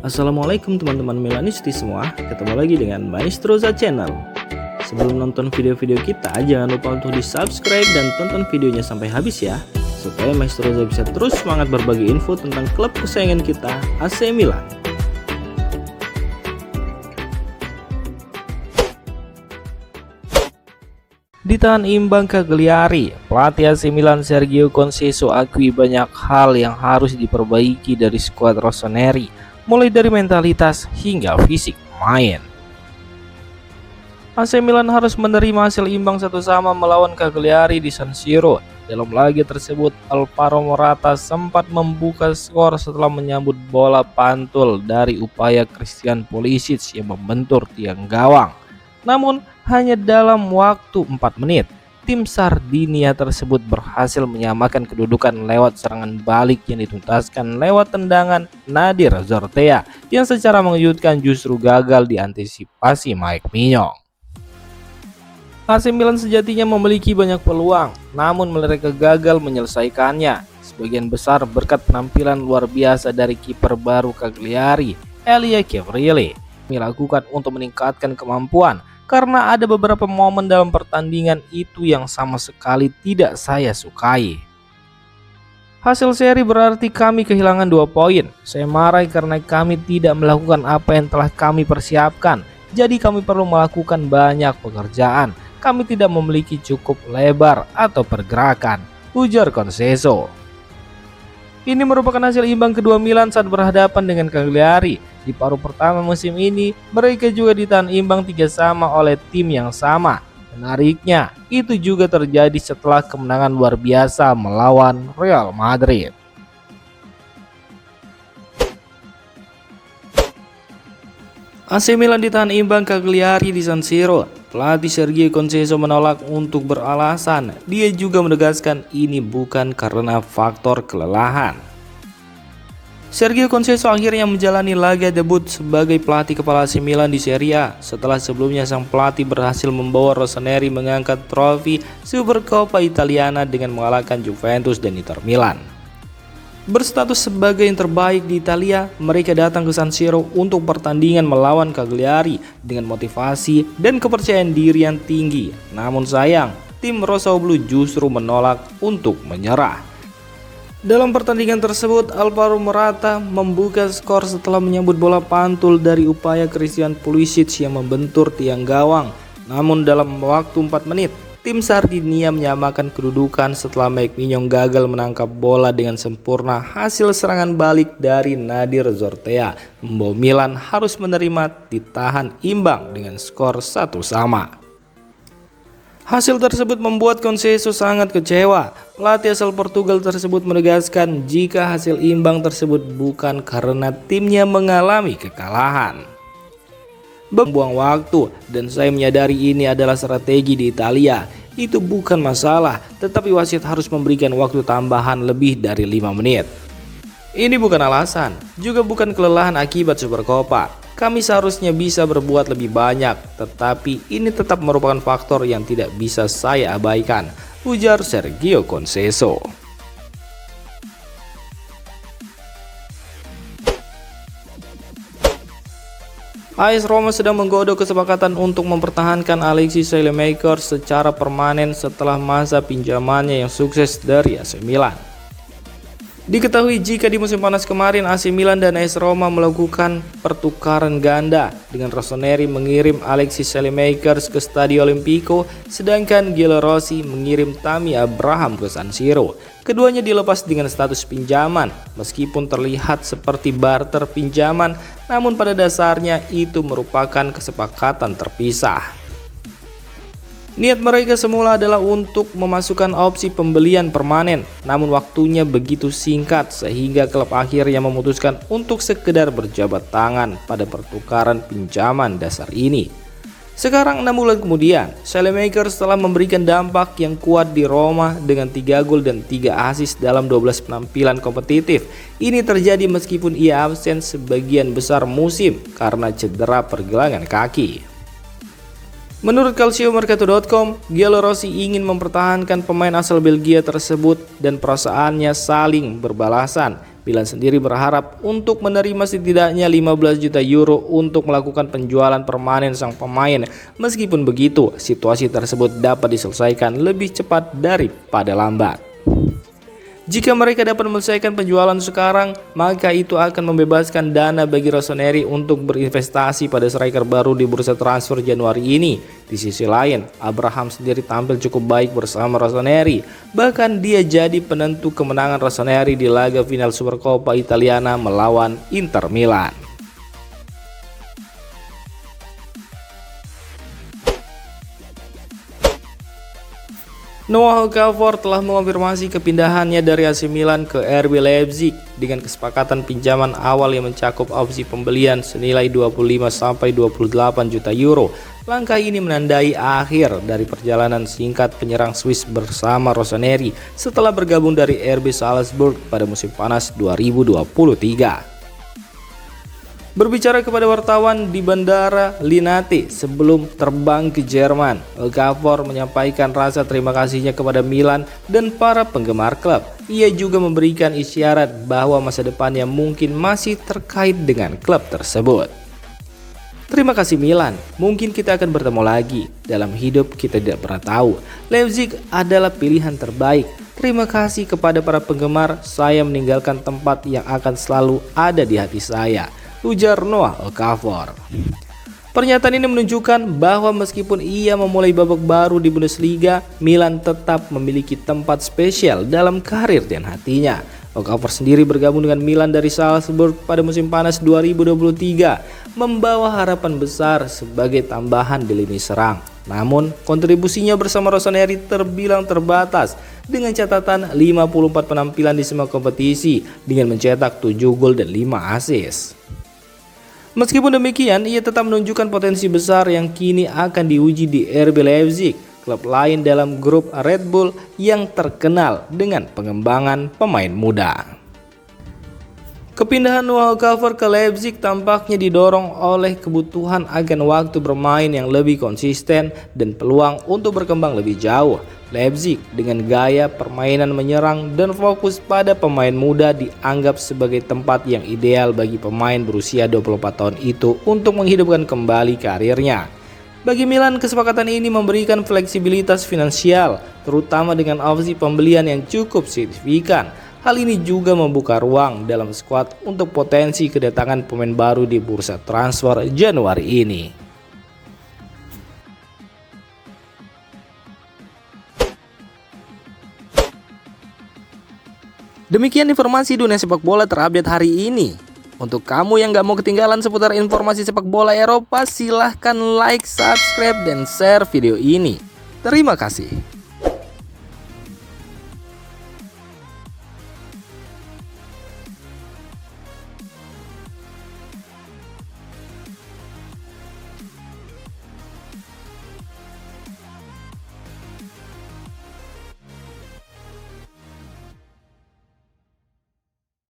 Assalamualaikum teman-teman Milanisti semua, ketemu lagi dengan Maestroza Channel. Sebelum nonton video-video kita, jangan lupa untuk di subscribe dan tonton videonya sampai habis ya, supaya Maestroza bisa terus semangat berbagi info tentang klub kesayangan kita, AC Milan. Ditahan imbang Cagliari, pelatih AC Milan Sergio Conceição akui banyak hal yang harus diperbaiki dari skuad rossoneri, mulai dari mentalitas hingga fisik main. AC Milan harus menerima hasil imbang 1-1 melawan Cagliari di San Siro. Dalam laga tersebut, Alvaro Morata sempat membuka skor setelah menyambut bola pantul dari upaya Christian Pulisic yang membentur tiang gawang. Namun, hanya dalam waktu 4 menit, tim Sardinia tersebut berhasil menyamakan kedudukan lewat serangan balik yang dituntaskan lewat tendangan Nadir Zortea yang secara mengejutkan justru gagal diantisipasi Mike Mignon. AC Milan sejatinya memiliki banyak peluang, namun mereka gagal menyelesaikannya. Sebagian besar berkat penampilan luar biasa dari kiper baru Cagliari, Elia Gabriele, dilakukan untuk meningkatkan kemampuan. Karena ada beberapa momen dalam pertandingan itu yang sama sekali tidak saya sukai. Hasil seri berarti kami kehilangan 2 poin. Saya marah karena kami tidak melakukan apa yang telah kami persiapkan. Jadi kami perlu melakukan banyak pekerjaan. Kami tidak memiliki cukup lebar atau pergerakan, ujar Conceição. Ini merupakan hasil imbang kedua Milan saat berhadapan dengan Cagliari. Di paruh pertama musim ini, mereka juga ditahan imbang 3-3 oleh tim yang sama. Menariknya, itu juga terjadi setelah kemenangan luar biasa melawan Real Madrid. AC Milan ditahan imbang Cagliari di San Siro. Pelatih Sergio Conceição menolak untuk beralasan. Dia juga menegaskan ini bukan karena faktor kelelahan. Sergio Conceição akhirnya menjalani laga debut sebagai pelatih kepala AC Milan di Serie A setelah sebelumnya sang pelatih berhasil membawa rossoneri mengangkat trofi Supercoppa Italiana dengan mengalahkan Juventus dan Inter Milan. Berstatus sebagai yang terbaik di Italia, mereka datang ke San Siro untuk pertandingan melawan Cagliari dengan motivasi dan kepercayaan diri yang tinggi. Namun sayang, tim Rossoblu justru menolak untuk menyerah. Dalam pertandingan tersebut, Alvaro Morata membuka skor setelah menyambut bola pantul dari upaya Christian Pulisic yang membentur tiang gawang. Namun dalam waktu 4 menit, tim Sardinia menyamakan kedudukan setelah Mike Mignon gagal menangkap bola dengan sempurna. Hasil serangan balik dari Nadir Zortea membawa Milan harus menerima ditahan imbang dengan skor 1-1. Hasil tersebut membuat Conceição sangat kecewa. Pelatih asal Portugal tersebut menegaskan jika hasil imbang tersebut bukan karena timnya mengalami kekalahan. Membuang waktu, dan saya menyadari ini adalah strategi di Italia. Itu bukan masalah, tetapi wasit harus memberikan waktu tambahan lebih dari 5 menit. Ini bukan alasan, juga bukan kelelahan akibat Supercoppa. Kami seharusnya bisa berbuat lebih banyak, tetapi ini tetap merupakan faktor yang tidak bisa saya abaikan, ujar Sergio Conceição. AS Roma sedang menggodok kesepakatan untuk mempertahankan Alexis Saelemaekers secara permanen setelah masa pinjamannya yang sukses dari AC Milan. Diketahui jika di musim panas kemarin AC Milan dan AS Roma melakukan pertukaran ganda dengan rossoneri mengirim Alexis Saelemaekers ke Stadio Olimpico, sedangkan Giallorossi mengirim Tammy Abraham ke San Siro. Keduanya dilepas dengan status pinjaman, meskipun terlihat seperti barter pinjaman, namun pada dasarnya itu merupakan kesepakatan terpisah. Niat mereka semula adalah untuk memasukkan opsi pembelian permanen, namun waktunya begitu singkat sehingga klub akhirnya memutuskan untuk sekedar berjabat tangan pada pertukaran pinjaman dasar ini. Sekarang 6 bulan kemudian, Saelemaekers telah memberikan dampak yang kuat di Roma dengan 3 gol dan 3 assist dalam 12 penampilan kompetitif. Ini terjadi meskipun ia absen sebagian besar musim karena cedera pergelangan kaki. Menurut calciomercato.com, Giallorossi ingin mempertahankan pemain asal Belgia tersebut dan perasaannya saling berbalasan. Milan sendiri berharap untuk menerima setidaknya 15 juta euro untuk melakukan penjualan permanen sang pemain. Meskipun begitu, situasi tersebut dapat diselesaikan lebih cepat daripada lambat. Jika mereka dapat menyelesaikan penjualan sekarang, maka itu akan membebaskan dana bagi Rossoneri untuk berinvestasi pada striker baru di bursa transfer Januari ini. Di sisi lain, Abraham sendiri tampil cukup baik bersama Rossoneri. Bahkan dia jadi penentu kemenangan Rossoneri di laga final Supercoppa Italiana melawan Inter Milan. Noah Okafor telah mengonfirmasi kepindahannya dari AC Milan ke RB Leipzig dengan kesepakatan pinjaman awal yang mencakup opsi pembelian senilai 25–28 juta euro. Langkah ini menandai akhir dari perjalanan singkat penyerang Swiss bersama Rossoneri setelah bergabung dari RB Salzburg pada musim panas 2023. Berbicara kepada wartawan di Bandara Linate sebelum terbang ke Jerman, Okafor menyampaikan rasa terima kasihnya kepada Milan dan para penggemar klub. Ia juga memberikan isyarat bahwa masa depannya mungkin masih terkait dengan klub tersebut. Terima kasih Milan, mungkin kita akan bertemu lagi. Dalam hidup kita tidak pernah tahu. Leipzig adalah pilihan terbaik. Terima kasih kepada para penggemar, saya meninggalkan tempat yang akan selalu ada di hati saya, ujar Noah Okafor. Pernyataan ini menunjukkan bahwa meskipun ia memulai babak baru di Bundesliga, Milan tetap memiliki tempat spesial dalam karir dan hatinya. Okafor sendiri bergabung dengan Milan dari Salzburg pada musim panas 2023, membawa harapan besar sebagai tambahan di lini serang. Namun, kontribusinya bersama Rossoneri terbilang terbatas dengan catatan 54 penampilan di semua kompetisi dengan mencetak 7 gol dan 5 assist. Meskipun demikian, ia tetap menunjukkan potensi besar yang kini akan diuji di RB Leipzig, klub lain dalam grup Red Bull yang terkenal dengan pengembangan pemain muda. Kepindahan Noah Okafor ke Leipzig tampaknya didorong oleh kebutuhan akan waktu bermain yang lebih konsisten dan peluang untuk berkembang lebih jauh. Leipzig dengan gaya permainan menyerang dan fokus pada pemain muda dianggap sebagai tempat yang ideal bagi pemain berusia 24 tahun itu untuk menghidupkan kembali karirnya. Bagi Milan, kesepakatan ini memberikan fleksibilitas finansial, terutama dengan opsi pembelian yang cukup signifikan. Hal ini juga membuka ruang dalam skuad untuk potensi kedatangan pemain baru di bursa transfer Januari ini. Demikian informasi dunia sepak bola terupdate hari ini. Untuk kamu yang gak mau ketinggalan seputar informasi sepak bola Eropa, silahkan like, subscribe, dan share video ini. Terima kasih.